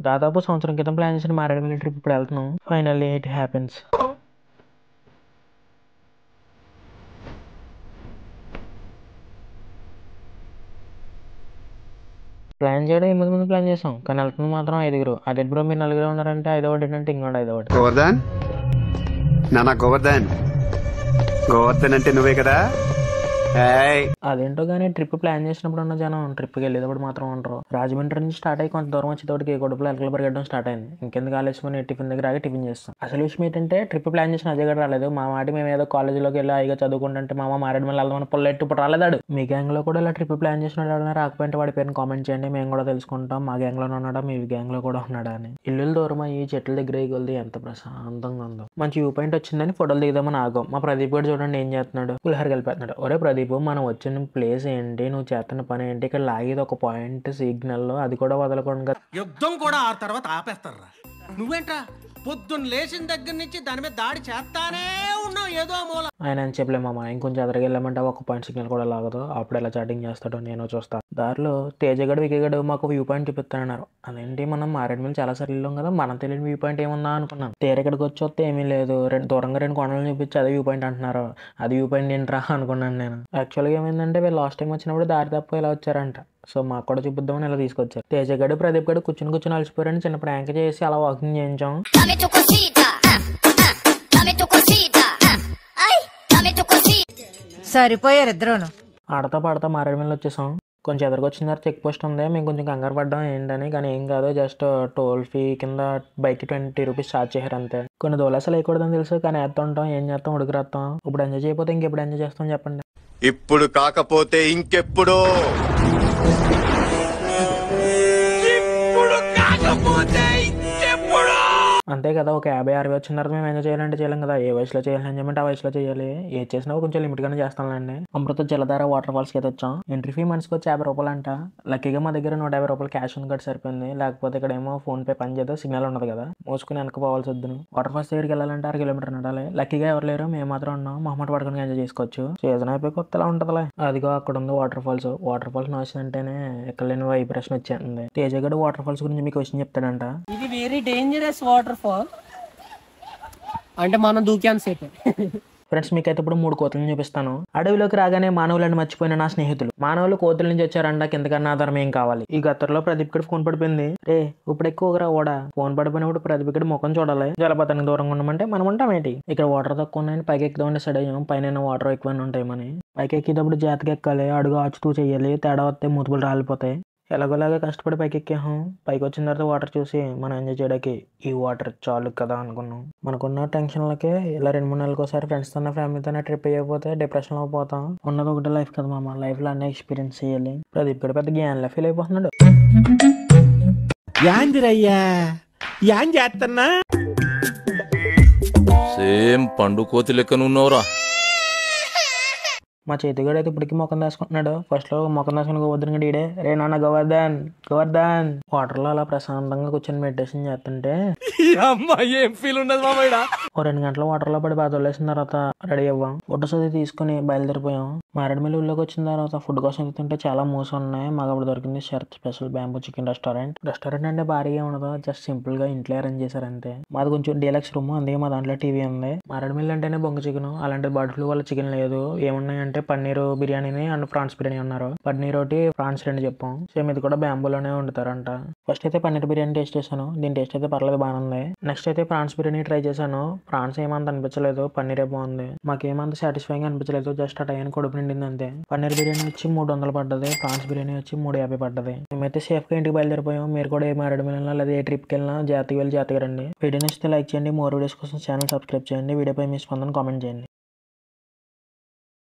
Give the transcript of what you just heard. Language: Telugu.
దాదాపు సంవత్సరం క్రితం ప్లాన్ చేసిన మారేడుమల్లి ట్రిప్ ఇప్పుడు వెళ్తున్నాం. Finally it happens. ప్లాన్ చేయడం 8 మంది ప్లాన్ చేసాం, కానీ వెళ్తుంది మాత్రం 5. అదే బ్రో మీరు 4 ఉన్నారంటే 5 ఏంటంటే ఇంకోటి 5. గోవర్ధన్ నానా గోవర్ధన్ గోవర్ధన్ అంటే నువ్వే కదా. అదేంటో కానీ ట్రిప్ ప్లాన్ చేసినప్పుడు ఉన్న జనం ట్రిప్కి వెళ్ళేటప్పుడు మాత్రం ఉంటారు. రాజమండ్రి నుంచి స్టార్ట్ అయ్యి కొంత దూరం వచ్చేటోటికి కొడుపులో ఎలకలు పరిగెట్టడం స్టార్ట్ అయింది. ఇంకెందుకు ఆలస్యమని టిఫిన్ దగ్గర ఆగి టిఫిన్ చేస్తాం. అసలు విషయం ఏంటంటే ట్రిప్ ప్లాన్ చేసిన అజయ్ గడ రాలేదు. మా మాట మేము ఏదో కాలేజీలోకి వెళ్ళి హాయిగా చదువుకుంటుంటే మామ మారేడుమల్లి వెళ్దామని పొల్లెట్టు ఇప్పుడు రాలేదాడు. మీ గ్యాంగ్ లో కూడా ఇలా ట్రిప్ ప్లాన్ చేసిన రాకపోయింటే వాడి పేరుని కామెంట్ చేయండి, మేము కూడా తెలుసుకుంటాం మా గ్యాంగ్ లోనే ఉన్నాడా మీ గ్యాంగ్ లో కూడా ఉన్నాడా అని. ఇల్లు దూరం అయ్యి చెట్ల దగ్గర కొలిది ఎంత ప్రశాంతంగా ఉందో. మంచి వ్యూ పాయింట్ వచ్చిందని ఫోటోలు దిగుదామని ఆగం. మా ప్రదీప్ కూడా చూడండి ఏం చేస్తున్నాడు, పులిహోర కలిపేస్తున్నాడు. ఒరే ప్రదీప్, మనం వచ్చిన ప్లేస్ ఏంటి, నువ్వు చేస్తున్న పని ఏంటి, ఇక్కడ లాగేది ఒక పాయింట్ సిగ్నల్ లో, అది కూడా వదలకుండా యుద్ధం కూడా ఆ తర్వాత ఆపేస్తారా. నువ్వేంట్రా పొద్దున్న లేచిన దగ్గర నుంచి దాని మీద దాడి చేస్తానే ఉన్నావు ఏదో మూల. ఆయన అని చెప్పలేమమ్మా, ఇంకొంచెం ఎదరికి వెళ్ళామంటే ఒక పాయింట్ సిగ్నల్ కూడా లాగదు. అప్పుడు ఎలా చాటింగ్ చేస్తాడో నేను చూస్తా. దారిలో తేజగడు వికేగడు మాకు వ్యూ పాయింట్ చూపిస్తానన్నారు. అదేంటి మనం మారేడుమల్లి చాలా సార్లు వెళ్ళాం కదా, మనం తెలియని వ్యూ పాయింట్ ఏముందా అనుకున్నాను. ఇక్కడికి వచ్చి వస్తే ఏమీ లేదు. దూరంగా 2 కొండలు చూపించి అదే వ్యూ పాయింట్ అంటున్నారు. అది వ్యూ పాయింట్ ఏంట్రా అనుకున్నాను నేను. యాక్చువల్గా ఏమైందంటే వీళ్ళు లాస్ట్ టైం వచ్చినప్పుడు దారి తప్ప ఇలా వచ్చారంట. సో మాకు కూడా చూపిద్దామని ఇలా తీసుకొచ్చారు. తేజగడు ప్రదీప్ గడు కూర్చుని అలసిపోయారని చిన్న ప్రాంక్ చేసి అలా వాకింగ్ చేయించాం. సరిపోయారు ఇద్దరును. ఆడతా పాడతా మారేడుమల్లి వచ్చేసాం. కొంచెం ఎదురుకొచ్చిన తర్వాత చెక్ పోస్ట్ ఉంది. మేము కొంచెం కంగారు పడ్డాం ఏంటని, కానీ ఏం కాదు, జస్ట్ టోల్ ఫీ కింద బైక్ 20 రూపీస్ ఛార్జ్ చేశారు అంతే. కొన్ని దోలాసలు వేయకూడదని తెలుసు, కానీ వేస్తుంటాం. ఏం చేస్తాం, ఉడికిరేస్తాం. ఇప్పుడు ఎంజాయ్ చేయకపోతే ఇంకెప్పుడు ఎంజాయ్ చేస్తాం చెప్పండి. ఇప్పుడు కాకపోతే ఇంకెప్పుడు. అంతే కదా, ఒక 50-60 వచ్చిన తర్వాత మేము ఎంజాయ్ చేయాలంటే చేయలేం కదా. ఏ వయసులో చేయాలి ఎంజాయ్మెంట్ ఆ వయసులో చేయాలి. ఏ చేసినా కొంచెం లిమిట్ గానే చేస్తానండి. అమృత జలధార వాటర్ ఫాల్స్ కి అయితే వచ్చాం. ఎంట్రీ ఫీ మనిషికి వచ్చి 50 రూపాయలు అంట. లక్కీగా మా దగ్గర 150 రూపాయలు క్యాష్ ఉంది కాబట్టి సరిపోయింది. లేకపోతే ఇక్కడ ఏమో ఫోన్ పే పని చేద్దాం, సిగ్నల్ ఉండదు కదా, మోసుకుని వెనక పోవాల్సి వద్దును. వాటర్ ఫాల్స్ దగ్గరికి వెళ్ళాలంటే 6 కిలోమీటర్ నడాలి. లక్కీగా ఎవరు లేరు, మేము మాత్రం ఉన్నాం. మొహమాట పడుకుని ఎంజాయ్ చేసుకోవచ్చు. సీజన్ అయిపోయి కొత్తలా ఉంటదిలే. అదిగో అక్కడ ఉంది వాటర్ ఫాల్స్. వాటర్ ఫాల్స్ నోసినంటేనే ఎక్కడ లేని వైబ్రేషన్ వచ్చేస్తుంది. తేజగడు వాటర్ ఫాల్స్ గురించి మీకు క్వశ్చన్ చెప్తాడంట. ఇది వెరీ డేంజరస్ వాటర్ ఫాల్ అంటే మనం దూకాం సేపు. ఫ్రెండ్స్, మీకైతే ఇప్పుడు 3 కోతులను చూపిస్తాను. అడవిలోకి రాగానే మానవులను మర్చిపోయిన నా స్నేహితులు. మానవులు కోతుల నుంచి వచ్చారంట, కిందకన్నా ఆధారం ఏం కావాలి. ఈ గత్తర్లో ప్రదీప్ గడి ఫోన్ పడిపోయింది. రే ఇప్పుడు ఎక్కువగా ఓడా ఫోన్ పడిపోయినప్పుడు ప్రదీప్ గడి ముఖం చూడాలి. జలపాతానికి దూరంగా ఉండమంటే మనం ఉంటాం ఏంటి. ఇక్కడ వాటర్ తక్కువ ఉన్నాయని పైకి ఎక్కుదామని డిసైడ్ అయ్యాం. పైన వాటర్ ఎక్కువ ఉంటాయని. పైకి ఎక్కేటప్పుడు జాతకి ఎక్కాలి, అడుగు ఆచుతూ చెయ్యాలి. తేడా వస్తే మూతుపులు రాలిపోతాయి. ఎలాగోలాగా కష్టపడి పైకి ఎక్కాం. పైకి వచ్చిన తర్వాత వాటర్ చూసి మనం ఎంజాయ్ చేయడానికి ఈ వాటర్ చాలు కదా అనుకున్నాం. మనకున్న టెన్షన్లకే ఇలా 2-3 నెలలకు ఒకసారి ఫ్రెండ్స్ తో ఫ్యామిలీతోనే ట్రిప్ అయిపోతే డిప్రెషన్ లో పోతాం. ఉన్నది ఒకటే లైఫ్ కదా మామ, లైఫ్ లో అన్నీ ఎక్స్పీరియన్స్ చేయాలి. ప్రదీప్ గడ పెద్ద జ్ఞాన్ లో ఫీల్ అయిపోతున్నాడు. సేమ్ పండు కోతి లెక్కనున్నావురా. మా చేతిగడు అయితే ఇప్పటికీ మొఖం దాచుకుంటున్నాడు. ఫస్ట్ లో మొఖం దాచుకుని గోవర్ధన్ గడే రే నాన్న గోవర్ధన్ వాటర్ లో అలా ప్రశాంతంగా కూర్చొని మెడిటేషన్ చేస్తుంటే ఏం ఫీల్ ఉండదు మామయ్య. ఓ 2 గంటల వాటర్ లో పడి బాధ వదిలేసిన తర్వాత రెడీ అవ్వాం. ఫోటోస్ అది తీసుకుని బయలుదేరిపోయాం. మారేడుమల్లి ఊళ్ళోకి వచ్చిన తర్వాత ఫుడ్ కోసం వెళ్తుంటే చాలా మూస్ ఉన్నాయి. మాకు అప్పుడు దొరికింది షరత్ స్పెషల్ బ్యాంబూ చికెన్ రెస్టారెంట్ అంటే భారీగా ఉండదు, జస్ట్ సింపుల్ గా ఇంట్లో అరేంజ్ చేశారు అంతే. మాది కొంచెం డీలక్స్ రూమ్, అందుకే మా దాంట్లో టీవీ ఉంది. మారేడుమల్లి అంటేనే బొంగ చికెన్, అలాంటి బర్డ్ ఫ్లూ వల్ల చికెన్ లేదు. ఏమున్నాయంటే పన్నీర్ బిర్యానీ అండ్ ప్రాన్స్ బిర్యానీ అన్నారు. పన్నీర్ ఒకటి, ప్రాన్స్ 2 చెప్పాం. సేమ్ ఇది కూడా బ్యాంబూలోనే వండుతారంట. ఫస్ట్ అయితే పన్నీర్ బిర్యానీ టేస్ట్ చేశాను. దీని టేస్ట్ అయితే పర్లేదు, బాగానే ఉంది. నెక్స్ట్ అయితే ప్రాన్స్ బిర్యానీ ట్రై చేశాను. ప్రాన్స్ ఏమంత అనిపించలేదు, పన్నీరే బాగుంది. మాకేమంత సాటిస్ఫైయింగ్ అనిపించలేదు, జస్ట్ ఆ టైం కొడుకు నిండింది అంతే. పన్నీర్ బిర్యానీ వచ్చి 300 పడ్డది, ప్రాన్స్ బిర్యానీ వచ్చి 350 పడ్డది. మేమైతే సేఫ్ గా ఇంటికి బయలుదేరిపోయాం. మీరు కూడా ఏ మారేడుమల్లి లేదా ఏ ట్రిప్కి వెళ్ళినా జాతీయ వెళ్ళి జాతీయ రండి. వీడియో నచ్చితే లైక్ చేయండి. మోర్ వీడియోస్ కోసం ఛానల్ సబ్స్క్రైబ్ చేయండి. వీడియోపై మీ స్పందన కామెంట్ చేయండి.